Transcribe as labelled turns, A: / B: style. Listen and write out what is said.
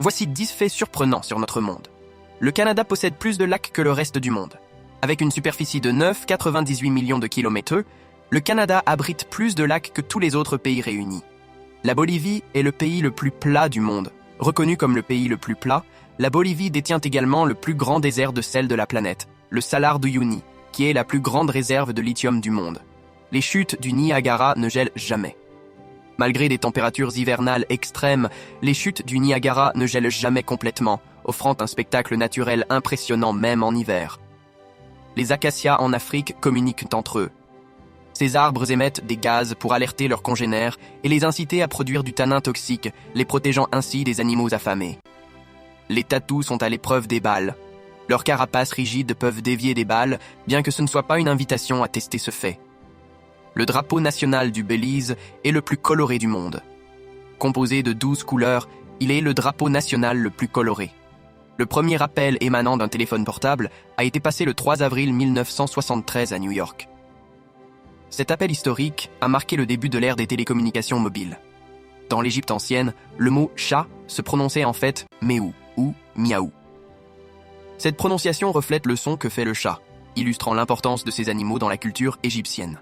A: Voici 10 faits surprenants sur notre monde. Le Canada possède plus de lacs que le reste du monde. Avec une superficie de 9,98 millions de kilomètres, le Canada abrite plus de lacs que tous les autres pays réunis. La Bolivie est le pays le plus plat du monde. Reconnu comme le pays le plus plat, la Bolivie détient également le plus grand désert de sel de la planète, le Salar d'Uyuni, qui est la plus grande réserve de lithium du monde. Les chutes du Niagara ne gèlent jamais. Malgré des températures hivernales extrêmes, les chutes du Niagara ne gèlent jamais complètement, offrant un spectacle naturel impressionnant même en hiver. Les acacias en Afrique communiquent entre eux. Ces arbres émettent des gaz pour alerter leurs congénères et les inciter à produire du tanin toxique, les protégeant ainsi des animaux affamés. Les tatous sont à l'épreuve des balles. Leurs carapaces rigides peuvent dévier des balles, bien que ce ne soit pas une invitation à tester ce fait. Le drapeau national du Belize est le plus coloré du monde. Composé de 12 couleurs, il est le drapeau national le plus coloré. Le premier appel émanant d'un téléphone portable a été passé le 3 avril 1973 à New York. Cet appel historique a marqué le début de l'ère des télécommunications mobiles. Dans l'Égypte ancienne, le mot « chat » se prononçait en fait « méou » ou « miaou ». Cette prononciation reflète le son que fait le chat, illustrant l'importance de ces animaux dans la culture égyptienne.